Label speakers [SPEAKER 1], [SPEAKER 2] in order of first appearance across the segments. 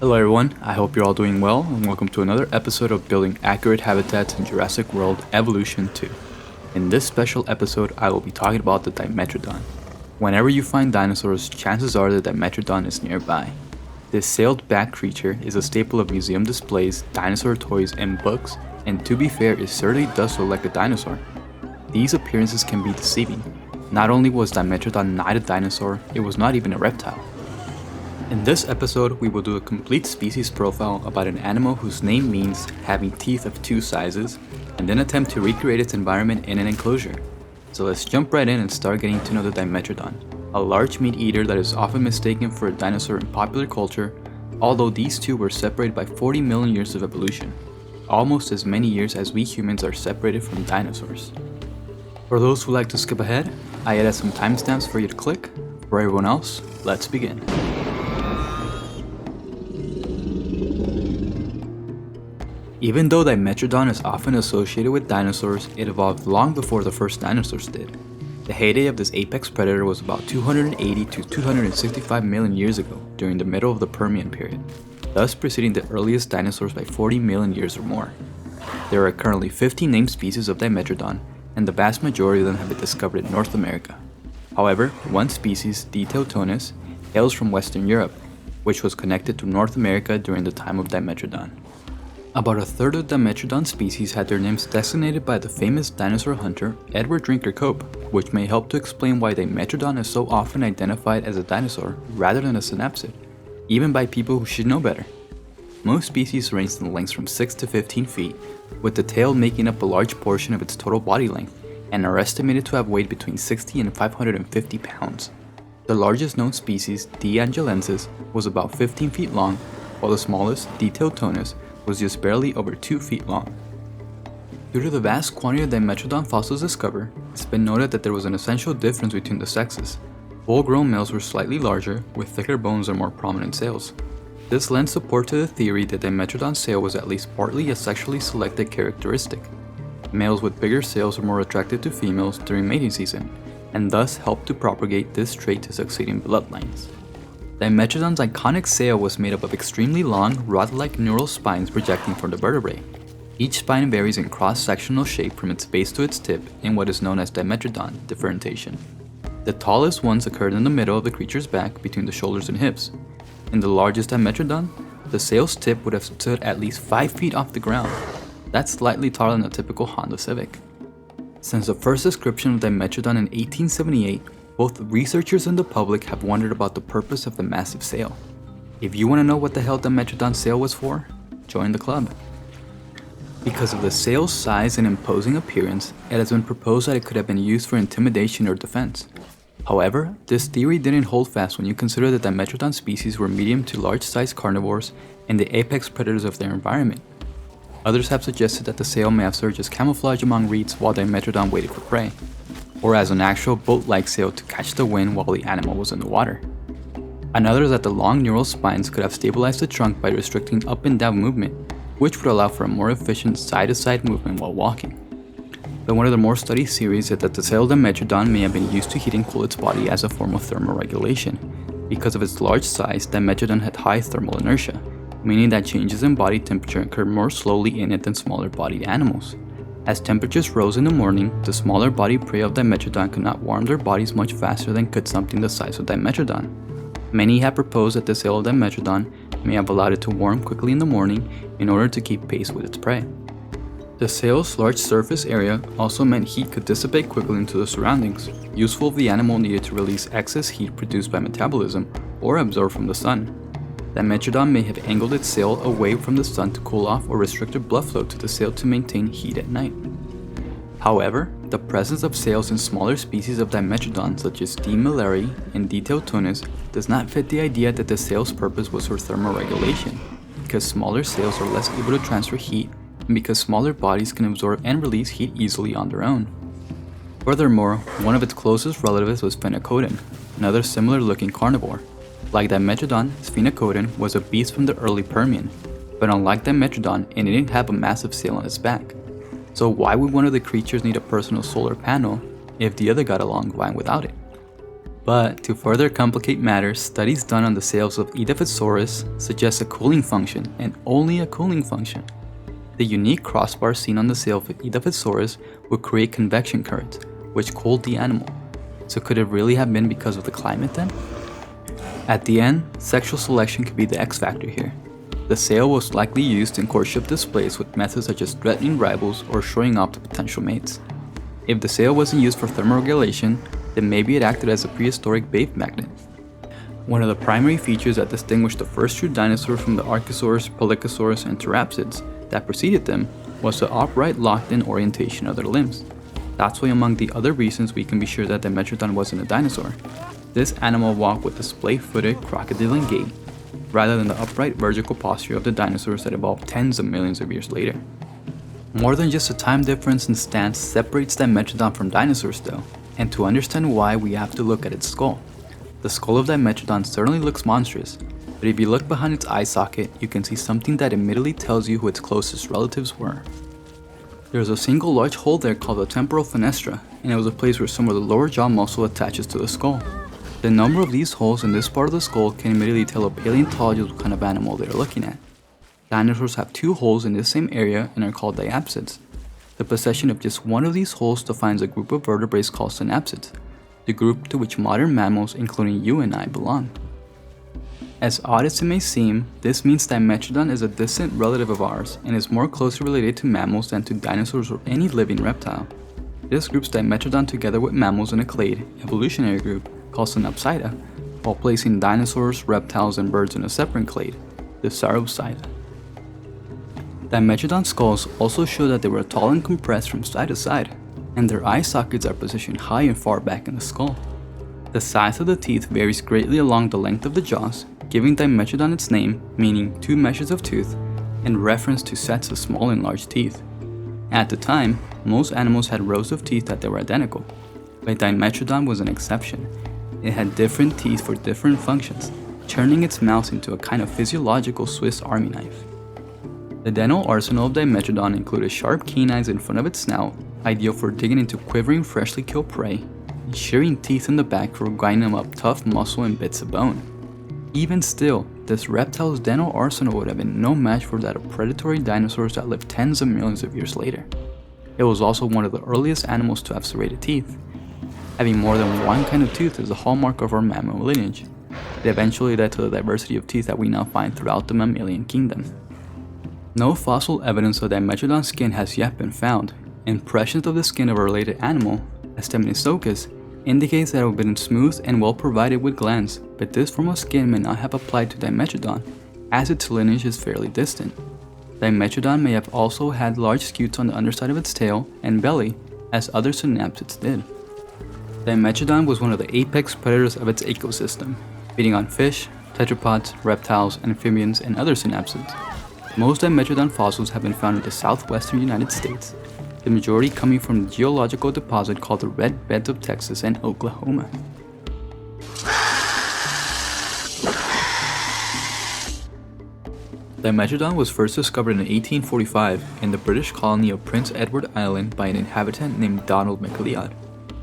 [SPEAKER 1] Hello everyone, I hope you're all doing well and welcome to another episode of Building Accurate Habitats in Jurassic World Evolution 2. In this special episode, I will be talking about the Dimetrodon. Whenever you find dinosaurs, chances are the Dimetrodon is nearby. This sailed-back creature is a staple of museum displays, dinosaur toys, and books, and to be fair, it certainly does look like a dinosaur. These appearances can be deceiving. Not only was Dimetrodon not a dinosaur, it was not even a reptile. In this episode, we will do a complete species profile about an animal whose name means having teeth of two sizes, and then attempt to recreate its environment in an enclosure. So let's jump right in and start getting to know the Dimetrodon, a large meat eater that is often mistaken for a dinosaur in popular culture, although these two were separated by 40 million years of evolution, almost as many years as we humans are separated from dinosaurs. For those who like to skip ahead, I added some timestamps for you to click. For everyone else, let's begin. Even though Dimetrodon is often associated with dinosaurs, it evolved long before the first dinosaurs did. The heyday of this apex predator was about 280 to 265 million years ago, during the middle of the Permian period, thus preceding the earliest dinosaurs by 40 million years or more. There are currently 15 named species of Dimetrodon, and the vast majority of them have been discovered in North America. However, one species, Dimetrodon, hails from Western Europe, which was connected to North America during the time of Dimetrodon. About a third of Dimetrodon species had their names designated by the famous dinosaur hunter Edward Drinker Cope, which may help to explain why Dimetrodon is so often identified as a dinosaur rather than a synapsid, even by people who should know better. Most species range in lengths from 6 to 15 feet, with the tail making up a large portion of its total body length, and are estimated to have weighed between 60 and 550 pounds. The largest known species, D. angelensis, was about 15 feet long, while the smallest, D. teutonis, was just barely over 2 feet long. Due to the vast quantity of Dimetrodon fossils discovered, it's been noted that there was an essential difference between the sexes. Full-grown males were slightly larger, with thicker bones and more prominent sails. This lends support to the theory that Dimetrodon's sail was at least partly a sexually selected characteristic. Males with bigger sails were more attracted to females during mating season, and thus helped to propagate this trait to succeeding bloodlines. Dimetrodon's iconic sail was made up of extremely long, rod-like neural spines projecting from the vertebrae. Each spine varies in cross-sectional shape from its base to its tip in what is known as Dimetrodon differentiation. The tallest ones occurred in the middle of the creature's back between the shoulders and hips. In the largest Dimetrodon, the sail's tip would have stood at least 5 feet off the ground. That's slightly taller than a typical Honda Civic. Since the first description of Dimetrodon in 1878, both researchers and the public have wondered about the purpose of the massive sail. If you want to know what the hell Dimetrodon's sail was for, join the club. Because of the sail's size and imposing appearance, it has been proposed that it could have been used for intimidation or defense. However, this theory didn't hold fast when you consider that Dimetrodon species were medium to large-sized carnivores and the apex predators of their environment. Others have suggested that the sail may have served as camouflage among reeds while Dimetrodon waited for prey, or as an actual boat-like sail to catch the wind while the animal was in the water. Another is that the long neural spines could have stabilized the trunk by restricting up and down movement, which would allow for a more efficient side-to-side movement while walking. But one of the more studied theories is that the sail of Dimetrodon may have been used to heat and cool its body as a form of thermoregulation. Because of its large size, Dimetrodon had high thermal inertia, meaning that changes in body temperature occurred more slowly in it than smaller-bodied animals. As temperatures rose in the morning, the smaller bodied prey of Dimetrodon could not warm their bodies much faster than could something the size of Dimetrodon. Many have proposed that the sail of Dimetrodon may have allowed it to warm quickly in the morning in order to keep pace with its prey. The sail's large surface area also meant heat could dissipate quickly into the surroundings, useful if the animal needed to release excess heat produced by metabolism or absorbed from the sun. Dimetrodon may have angled its sail away from the sun to cool off or restricted blood flow to the sail to maintain heat at night. However, the presence of sails in smaller species of Dimetrodon such as D. milleri and D. teutonis does not fit the idea that the sail's purpose was for thermoregulation, because smaller sails are less able to transfer heat and because smaller bodies can absorb and release heat easily on their own. Furthermore, one of its closest relatives was Phenacodon, another similar-looking carnivore. Like Dimetrodon, Sphenacodon was a beast from the early Permian, but unlike Dimetrodon, it didn't have a massive sail on its back. So why would one of the creatures need a personal solar panel if the other got along fine without it? But to further complicate matters, studies done on the sails of Edaphosaurus suggest a cooling function, and only a cooling function. The unique crossbar seen on the sail of Edaphosaurus would create convection currents, which cooled the animal. So could it really have been because of the climate then? At the end, sexual selection could be the X factor here. The sail was likely used in courtship displays with methods such as threatening rivals or showing off to potential mates. If the sail wasn't used for thermoregulation, then maybe it acted as a prehistoric bait magnet. One of the primary features that distinguished the first true dinosaurs from the Archosaurs, Pelycosaurs, and Pterapsids that preceded them was the upright locked-in orientation of their limbs. That's why among the other reasons we can be sure that Dimetrodon wasn't a dinosaur. This animal walked with a splay-footed crocodilian gait, rather than the upright vertical posture of the dinosaurs that evolved tens of millions of years later. More than just a time difference in stance separates Dimetrodon from dinosaurs though, and to understand why we have to look at its skull. The skull of Dimetrodon certainly looks monstrous, but if you look behind its eye socket, you can see something that immediately tells you who its closest relatives were. There's a single large hole there called the temporal fenestra, and it was a place where some of the lower jaw muscle attaches to the skull. The number of these holes in this part of the skull can immediately tell a paleontologist what kind of animal they're looking at. Dinosaurs have 2 holes in this same area and are called diapsids. The possession of just one of these holes defines a group of vertebrates called synapsids, the group to which modern mammals, including you and I, belong. As odd as it may seem, this means Dimetrodon is a distant relative of ours and is more closely related to mammals than to dinosaurs or any living reptile. This groups Dimetrodon together with mammals in a clade, evolutionary group, called Synapsida, while placing dinosaurs, reptiles, and birds in a separate clade, the Sauropsida. Dimetrodon skulls also show that they were tall and compressed from side to side, and their eye sockets are positioned high and far back in the skull. The size of the teeth varies greatly along the length of the jaws, giving Dimetrodon its name, meaning 2 measures of tooth, in reference to sets of small and large teeth. At the time, most animals had rows of teeth that were identical, but Dimetrodon was an exception. It had different teeth for different functions, turning its mouth into a kind of physiological Swiss Army knife. The dental arsenal of Dimetrodon included sharp canines in front of its snout, ideal for digging into quivering freshly killed prey, and shearing teeth in the back for grinding up tough muscle and bits of bone. Even still, this reptile's dental arsenal would have been no match for that of predatory dinosaurs that lived tens of millions of years later. It was also one of the earliest animals to have serrated teeth. Having more than one kind of tooth is a hallmark of our mammal lineage. It eventually led to the diversity of teeth that we now find throughout the mammalian kingdom. No fossil evidence of Dimetrodon's skin has yet been found. Impressions of the skin of a related animal, Astemnisocus, indicates that it would have been smooth and well provided with glands, but this form of skin may not have applied to Dimetrodon, as its lineage is fairly distant. Dimetrodon may have also had large scutes on the underside of its tail and belly, as other synapsids did. Dimetrodon was one of the apex predators of its ecosystem, feeding on fish, tetrapods, reptiles, amphibians, and other synapsids. Most Dimetrodon fossils have been found in the southwestern United States, the majority coming from the geological deposit called the Red Beds of Texas and Oklahoma. Dimetrodon was first discovered in 1845 in the British colony of Prince Edward Island by an inhabitant named Donald MacLeod.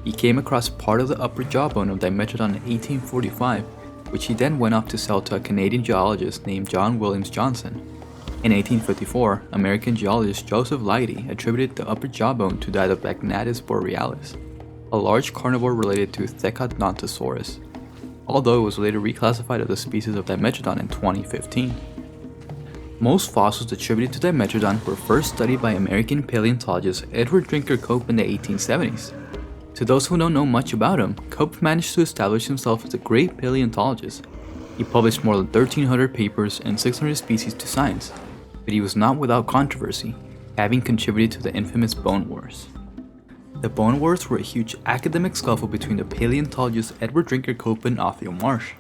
[SPEAKER 1] He came across part of the upper jawbone of Dimetrodon in 1845, which he then went off to sell to a Canadian geologist named John Williams Johnson. In 1854, American geologist Joseph Leidy attributed the upper jawbone to that of Magnatus borealis, a large carnivore related to Thecodontosaurus, although it was later reclassified as a species of Dimetrodon in 2015. Most fossils attributed to Dimetrodon were first studied by American paleontologist Edward Drinker Cope in the 1870s. To those who don't know much about him, Cope managed to establish himself as a great paleontologist. He published more than 1,300 papers and 600 species to Science, but he was not without controversy, having contributed to the infamous Bone Wars. The Bone Wars were a huge academic scuffle between the paleontologists Edward Drinker Cope and Othniel Marsh.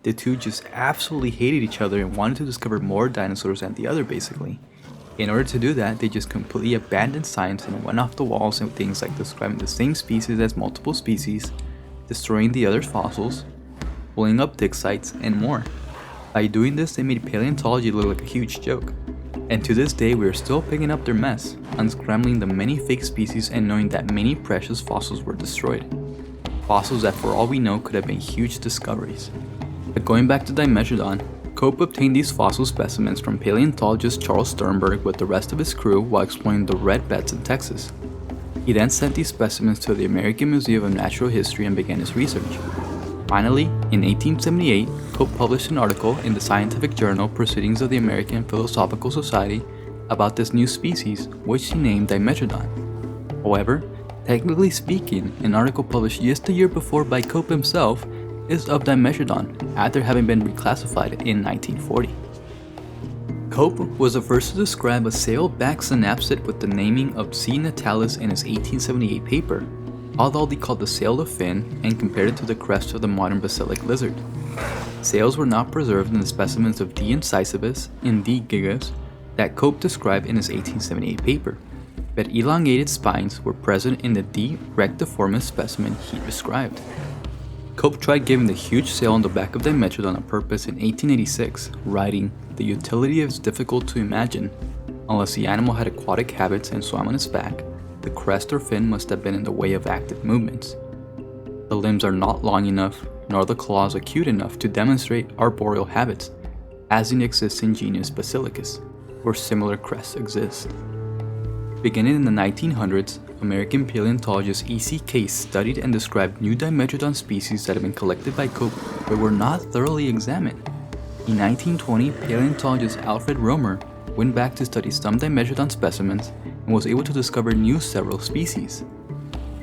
[SPEAKER 1] The two just absolutely hated each other and wanted to discover more dinosaurs than the other basically. In order to do that, they just completely abandoned science and went off the walls and things like describing the same species as multiple species, destroying the other's fossils, blowing up dig sites, and more. By doing this, they made paleontology look like a huge joke. And to this day, we are still picking up their mess, unscrambling the many fake species and knowing that many precious fossils were destroyed. fossils that for all we know could have been huge discoveries. But going back to Dimetrodon, Cope obtained these fossil specimens from paleontologist Charles Sternberg with the rest of his crew while exploring the red beds in Texas. He then sent these specimens to the American Museum of Natural History and began his research. Finally, in 1878, Cope published an article in the scientific journal Proceedings of the American Philosophical Society about this new species, which he named Dimetrodon. However, technically speaking, an article published just a year before by Cope himself is of Dimetrodon after having been reclassified in 1940. Cope was the first to describe a sail-back synapsid with the naming of C. natalis in his 1878 paper, although he called the sail the fin and compared it to the crest of the modern basilic lizard. Sails were not preserved in the specimens of D. incisivus and D. gigas that Cope described in his 1878 paper, but elongated spines were present in the D. rectiformis specimen he described. Cope tried giving the huge sail on the back of Dimetrodon a purpose in 1886, writing, "The utility is difficult to imagine. Unless the animal had aquatic habits and swam on its back, the crest or fin must have been in the way of active movements. The limbs are not long enough, nor the claws acute enough to demonstrate arboreal habits, as in the existing genus Basilicus, where similar crests exist." Beginning in the 1900s, American paleontologist E.C. Case studied and described new Dimetrodon species that had been collected by Cope but were not thoroughly examined. In 1920, paleontologist Alfred Romer went back to study some Dimetrodon specimens and was able to discover new several species.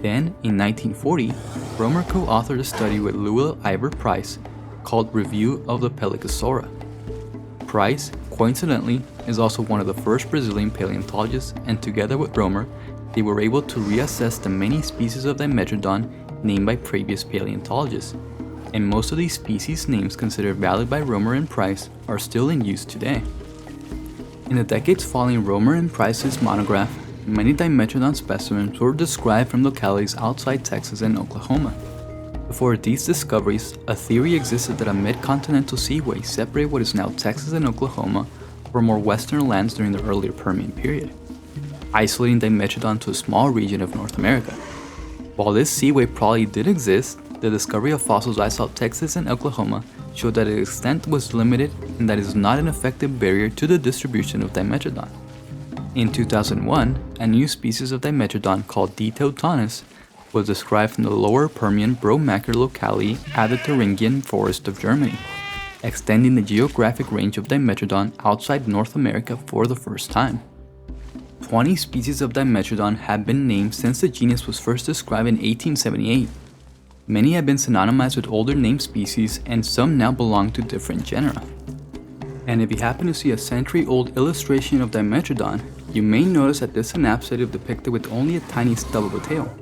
[SPEAKER 1] Then, in 1940, Romer co-authored a study with Lewis Ivor Price called Review of the Pelycosaura. Price, coincidentally, is also one of the first Brazilian paleontologists, and together with Romer, they were able to reassess the many species of Dimetrodon named by previous paleontologists, and most of these species names considered valid by Romer and Price are still in use today. In the decades following Romer and Price's monograph, many Dimetrodon specimens were described from localities outside Texas and Oklahoma. Before these discoveries, a theory existed that a mid-continental seaway separated what is now Texas and Oklahoma from more western lands during the earlier Permian period, isolating Dimetrodon to a small region of North America. While this seaway probably did exist, the discovery of fossils outside Texas and Oklahoma showed that its extent was limited and that it is not an effective barrier to the distribution of Dimetrodon. In 2001, a new species of Dimetrodon called D. teutonus was described from the lower Permian Bromacker locality at the Thuringian Forest of Germany, extending the geographic range of Dimetrodon outside North America for the first time. 20 species of Dimetrodon have been named since the genus was first described in 1878. Many have been synonymized with older named species, and some now belong to different genera. And if you happen to see a century-old illustration of Dimetrodon, you may notice that this synapsid is depicted with only a tiny stub of a tail.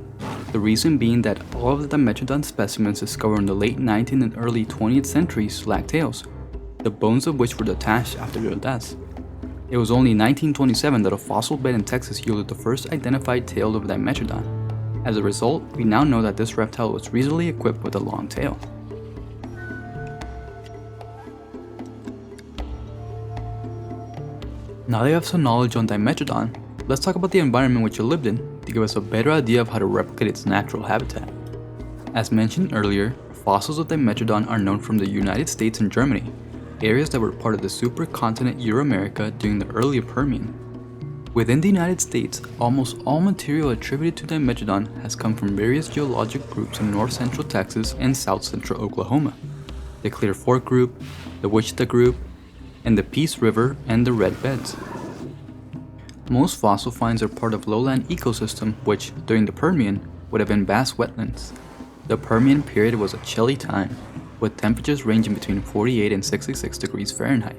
[SPEAKER 1] The reason being that all of the Dimetrodon specimens discovered in the late 19th and early 20th centuries lacked tails, the bones of which were detached after their deaths. It was only in 1927 that a fossil bed in Texas yielded the first identified tail of Dimetrodon. As a result, we now know that this reptile was recently equipped with a long tail. Now that you have some knowledge on Dimetrodon, let's talk about the environment which it lived in to give us a better idea of how to replicate its natural habitat. As mentioned earlier, fossils of Dimetrodon are known from the United States and Germany, areas that were part of the supercontinent Euramerica during the earlier Permian. Within the United States, almost all material attributed to Dimetrodon has come from various geologic groups in north-central Texas and south-central Oklahoma, the Clear Fork Group, the Wichita Group, and the Peace River and the Red Beds. Most fossil finds are part of lowland ecosystem which, during the Permian, would have been vast wetlands. The Permian period was a chilly time, with temperatures ranging between 48 and 66 degrees Fahrenheit.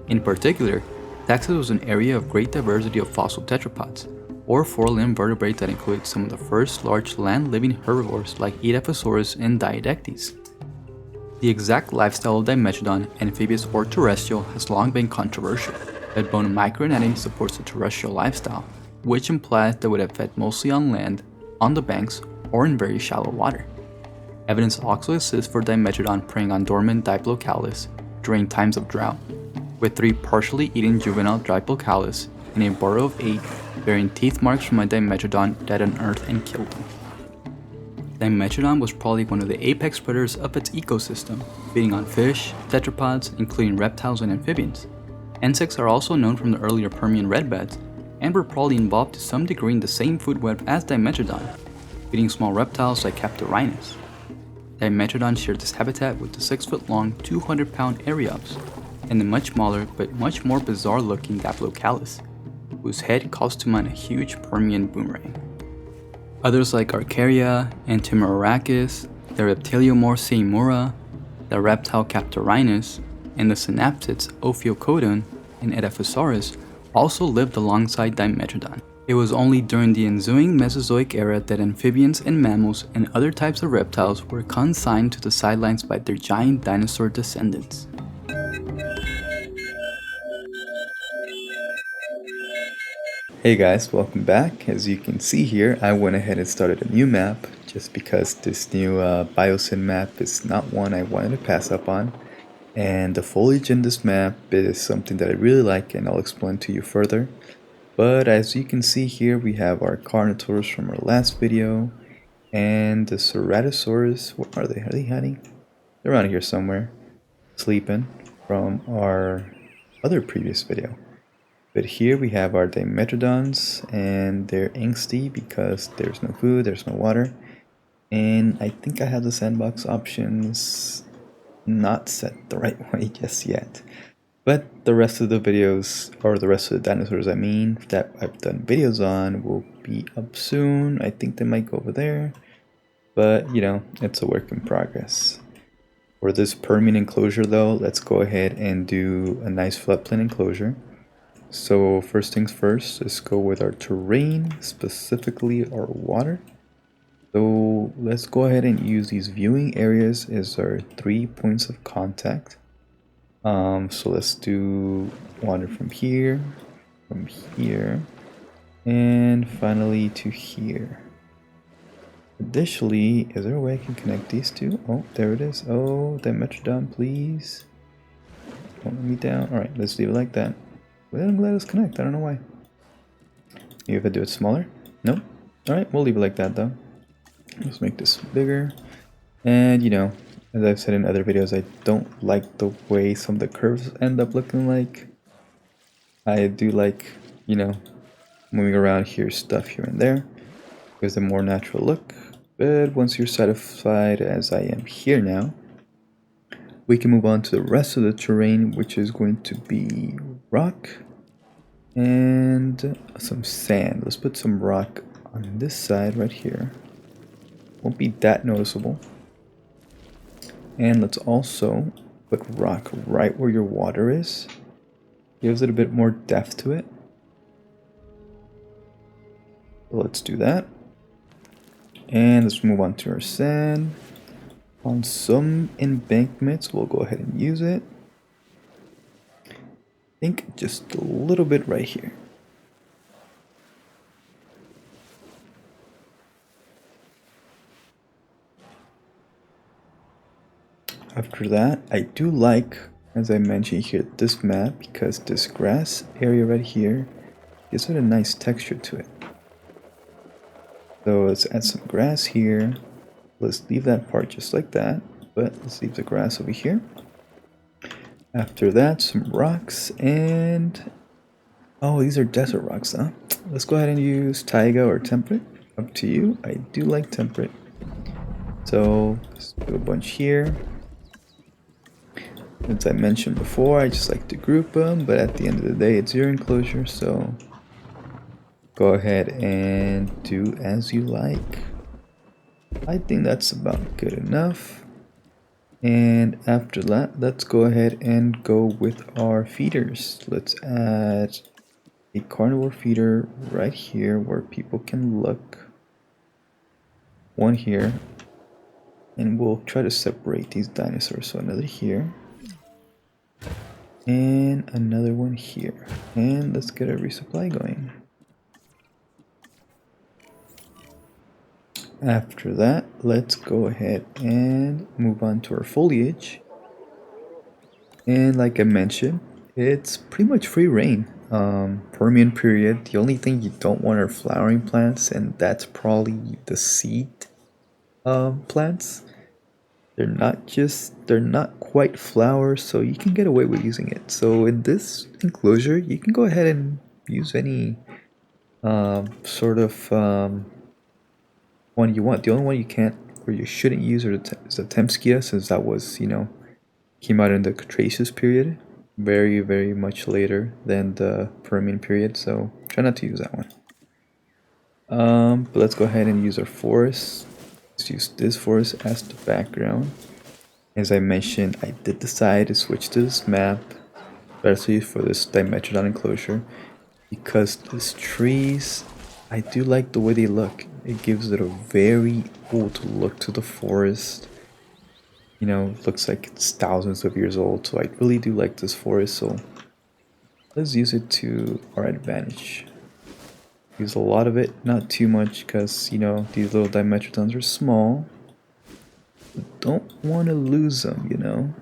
[SPEAKER 1] In particular, Texas was an area of great diversity of fossil tetrapods, or four-limbed vertebrates that included some of the first large land-living herbivores like Edaphosaurus and Diadectes. The exact lifestyle of Dimetrodon, amphibious or terrestrial, has long been controversial, but bone microanatomy supports a terrestrial lifestyle, which implies they would have fed mostly on land, on the banks, or in very shallow water. Evidence also exists for Dimetrodon preying on dormant Diplocaulus during times of drought, with 3 partially eaten juvenile Diplocaulus and a burrow of 8 bearing teeth marks from a Dimetrodon that unearthed and killed them. Dimetrodon was probably one of the apex predators of its ecosystem, feeding on fish, tetrapods, including reptiles and amphibians. Insects are also known from the earlier Permian redbeds, and were probably involved to some degree in the same food web as Dimetrodon, feeding small reptiles like Captorhinus. Dimetrodon shared this habitat with the 6-foot-long, 200-pound Eriops, and the much smaller but much more bizarre-looking Diplocalus, whose head caused to mount a huge Permian boomerang. Others like Archaria, Antimerorachus, the Reptiliomorph Seymoura, the reptile Captorhinus, and the synaptids Ophiocodon and Edaphosaurus also lived alongside Dimetrodon. It was only during the ensuing Mesozoic era that amphibians and mammals and other types of reptiles were consigned to the sidelines by their giant dinosaur descendants. Hey guys, welcome back. As you can see here, I went ahead and started a new map just because this new Biosyn map is not one I wanted to pass up on. And the foliage in this map is something that I really like, and I'll explain to you further. But as you can see here, we have our Carnotaurs from our last video and the Ceratosaurus. What are they? Are they hiding? They're around here somewhere, sleeping, from our other previous video. But here we have our Dimetrodons, and they're angsty because there's no food, there's no water. And I think I have the sandbox options not set the right way just yet. But the rest of the videos, or the rest of the dinosaurs I mean, that I've done videos on will be up soon. I think they might go over there. But, you know, it's a work in progress. For this Permian enclosure though, let's go ahead and do a nice floodplain enclosure. So first things first, let's go with our terrain, specifically our water. So let's go ahead and use these viewing areas as our 3 points of contact. So let's do water from here, and finally to here. Additionally, is there a way I can connect these two? Oh, there it is. Oh, Dimetrodon, please. Don't let me down. Alright, let's leave it like that. Well, I'm glad it's connect. I don't know why. Maybe if I do it smaller? Nope. Alright, we'll leave it like that though. Let's make this bigger. And you know, as I've said in other videos, I don't like the way some of the curves end up looking like. I do like, you know, moving around here, stuff here and there. Gives a more natural look. But once you're satisfied, as I am here now, we can move on to the rest of the terrain, which is going to be rock and some sand. Let's put some rock on this side right here. Won't be that noticeable. And let's also put rock right where your water is. Gives it a bit more depth to it. So let's do that. And let's move on to our sand. On some embankments, we'll go ahead and use it. I think just a little bit right here. After that, I do like, as I mentioned here, this map because this grass area right here gives it a nice texture to it. So let's add some grass here. Let's leave that part just like that, but let's leave the grass over here. After that, some rocks and... oh, these are desert rocks, huh? Let's go ahead and use taiga or temperate. Up to you. I do like temperate. So let's do a bunch here. As I mentioned before, I just like to group them, but at the end of the day, it's your enclosure, so go ahead and do as you like. I think that's about good enough. And after that, let's go ahead and go with our feeders. Let's add a carnivore feeder right here where people can look. One here. And we'll try to separate these dinosaurs. So another here. And another one here. And let's get a resupply going. After that, let's go ahead and move on to our foliage. And like I mentioned, it's pretty much free reign. Permian period, the only thing you don't want are flowering plants, and that's probably the seed plants. They're not quite flowers, so you can get away with using it. So in this enclosure, you can go ahead and use any sort of one you want. The only one you can't or you shouldn't use is the Temskia, since that was, came out in the Cretaceous period, very, very much later than the Permian period, so try not to use that one. But let's go ahead and use our forest. Let's use this forest as the background. As I mentioned, I did decide to switch to this map, especially for this Dimetrodon enclosure, because these trees, I do like the way they look. It gives it a very old look to the forest. It looks like it's thousands of years old, so I really do like this forest, so let's use it to our advantage. Use a lot of it, not too much, because, these little Dimetrodons are small. Don't want to lose them,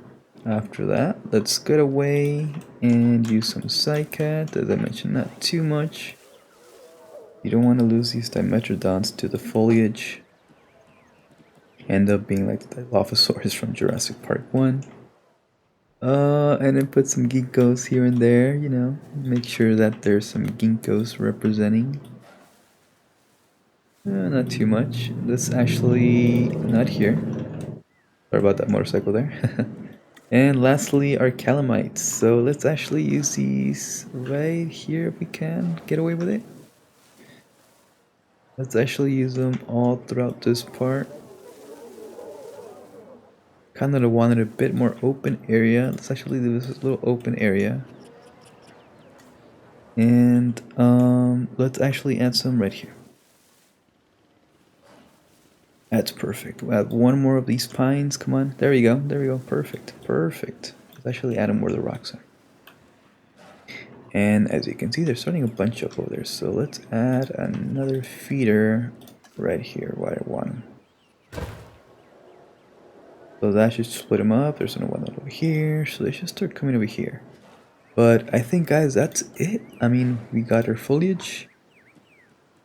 [SPEAKER 1] After that, let's get away and use some Cycat, as I mentioned, not too much. You don't want to lose these Dimetrodons to the foliage. End up being like the Dilophosaurus from Jurassic Park 1. And then put some ginkgos here and there, make sure that there's some ginkgos representing. Not too much. That's actually not here. Sorry about that motorcycle there. And lastly, our calamites. So let's actually use these right here if we can get away with it. Let's actually use them all throughout this part. Kind of wanted a bit more open area. Let's actually do this little open area. And let's actually add some right here. That's perfect. We'll add one more of these pines. Come on. There we go. There we go. Perfect. Perfect. Let's actually add them where the rocks are. And as you can see, there's starting a bunch up over there. So let's add another feeder right here where I want them. So that should split them up. There's another one over here. So they should start coming over here. But I think, guys, that's it. I mean, we got our foliage.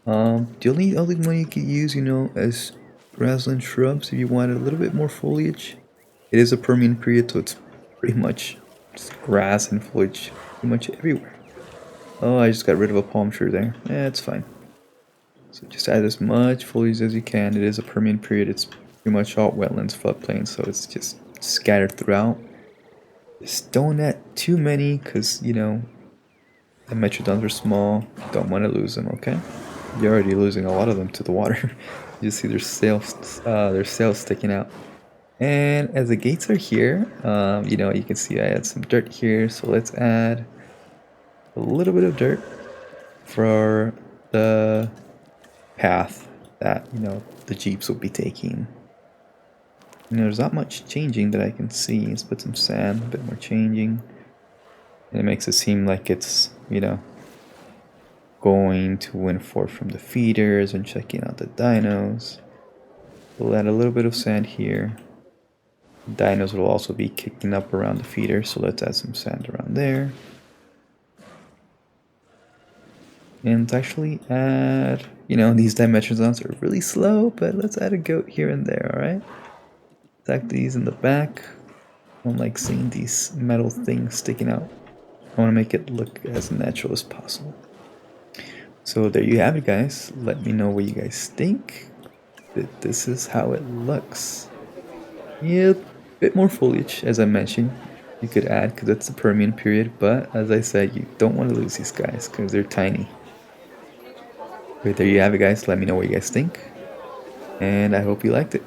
[SPEAKER 1] The only other one you could use, as grassland shrubs, if you wanted a little bit more foliage. It is a Permian period, so it's pretty much just grass and foliage pretty much everywhere. Oh, I just got rid of a palm tree there. Yeah, it's fine. So just add as much foliage as you can. It is a Permian period. It's pretty much all wetlands, floodplains, so it's just scattered throughout. Just don't add too many, because, the Metrodons are small. Don't want to lose them, okay? You're already losing a lot of them to the water. You see their sails sticking out. And as the gates are here, you can see I add some dirt here. So let's add a little bit of dirt for the path that, the Jeeps will be taking. There's not much changing that I can see. Let's put some sand, a bit more changing. And it makes it seem like it's, going to and forth from the feeders and checking out the dinos. We'll add a little bit of sand here. Dinos will also be kicking up around the feeder, so let's add some sand around there. And let's actually add, these Dimetrodons are really slow, but let's add a goat here and there, alright? Stack these in the back. I don't like seeing these metal things sticking out. I want to make it look as natural as possible. So there you have it, guys. Let me know what you guys think. This is how it looks. Yep, bit more foliage, as I mentioned. You could add, because it's the Permian period, but as I said, you don't want to lose these guys, because they're tiny. But there you have it, guys. Let me know what you guys think. And I hope you liked it.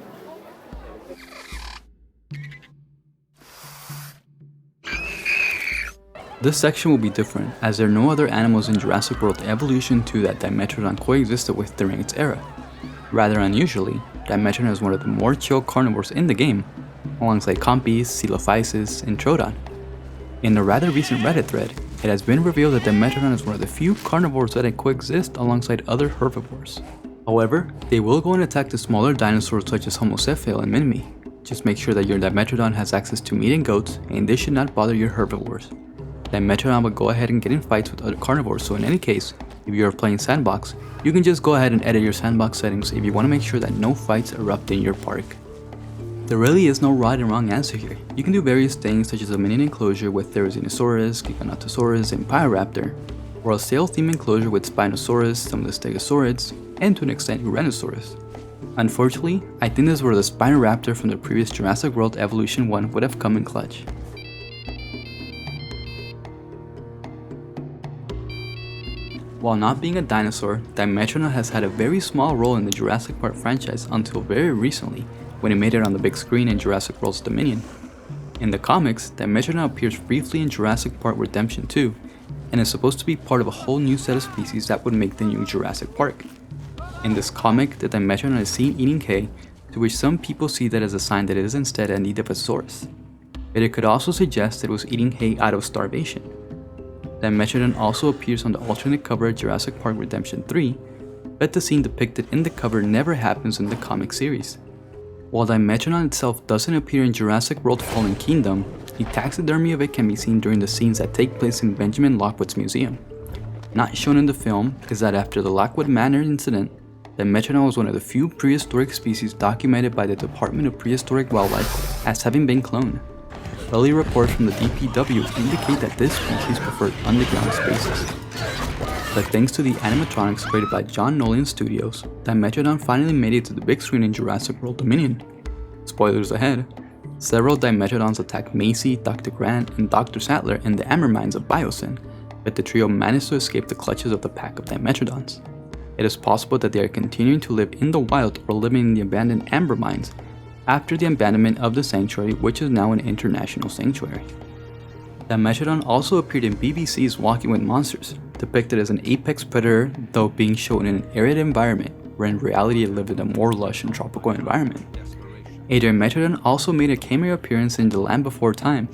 [SPEAKER 2] This section will be different, as there are no other animals in Jurassic World Evolution 2 that Dimetrodon coexisted with during its era. Rather unusually, Dimetrodon is one of the more chill carnivores in the game, alongside Compies, Coelophysis, and Trodon. In a rather recent Reddit thread, it has been revealed that Dimetrodon is one of the few carnivores that coexist alongside other herbivores. However, they will go and attack the smaller dinosaurs such as Homo sapiens and Minmi. Just make sure that your Dimetrodon has access to meat and goats, and this should not bother your herbivores. Dimetrodon would go ahead and get in fights with other carnivores, so in any case, if you are playing sandbox, you can just go ahead and edit your sandbox settings if you want to make sure that no fights erupt in your park. There really is no right and wrong answer here. You can do various things such as a mini enclosure with Therizinosaurus, Giganotosaurus, and Pyroraptor, or a sail-themed enclosure with Spinosaurus, some of the Stegosaurids, and to an extent Uranosaurus. Unfortunately, I think this is where the Spinoraptor from the previous Jurassic World Evolution 1 would have come in clutch. While not being a dinosaur, Dimetrodon has had a very small role in the Jurassic Park franchise until very recently, when it made it on the big screen in Jurassic World's Dominion. In the comics, Dimetrodon appears briefly in Jurassic Park Redemption 2, and is supposed to be part of a whole new set of species that would make the new Jurassic Park. In this comic, the Dimetrodon is seen eating hay, to which some people see that as a sign that it is instead an Edaphosaurus. But it could also suggest that it was eating hay out of starvation. Dimetrodon also appears on the alternate cover of Jurassic Park Redemption 3, but the scene depicted in the cover never happens in the comic series. While Dimetrodon itself doesn't appear in Jurassic World Fallen Kingdom, the taxidermy of it can be seen during the scenes that take place in Benjamin Lockwood's museum. Not shown in the film is that after the Lockwood Manor incident, Dimetrodon was one of the few prehistoric species documented by the Department of Prehistoric Wildlife as having been cloned. Early reports from the DPW indicate that this species preferred underground spaces. But thanks to the animatronics created by John Nolan Studios, Dimetrodon finally made it to the big screen in Jurassic World Dominion. Spoilers ahead, several Dimetrodons attacked Macy, Dr. Grant, and Dr. Sattler in the amber mines of Biosyn, but the trio managed to escape the clutches of the pack of Dimetrodons. It is possible that they are continuing to live in the wild or living in the abandoned amber mines after the abandonment of the sanctuary, which is now an international sanctuary. Dimetrodon also appeared in BBC's Walking with Monsters, depicted as an apex predator though being shown in an arid environment, where in reality it lived in a more lush and tropical environment. A Dimetrodon also made a cameo appearance in The Land Before Time.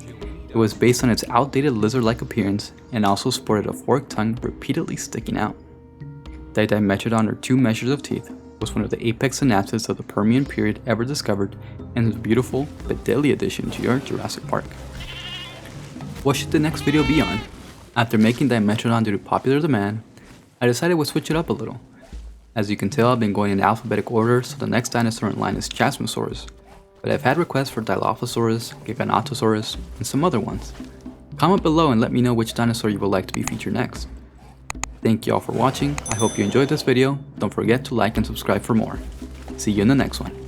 [SPEAKER 2] It was based on its outdated lizard-like appearance and also sported a forked tongue repeatedly sticking out. The Dimetrodon, or two measures of teeth, was one of the apex synapsids of the Permian period ever discovered and is a beautiful but deadly addition to your Jurassic Park. What should the next video be on? After making Dimetrodon due to popular demand, I decided we'd switch it up a little. As you can tell, I've been going in alphabetical order, so the next dinosaur in line is Chasmosaurus, but I've had requests for Dilophosaurus, Giganotosaurus, and some other ones. Comment below and let me know which dinosaur you would like to be featured next. Thank you all for watching, I hope you enjoyed this video, don't forget to like and subscribe for more. See you in the next one.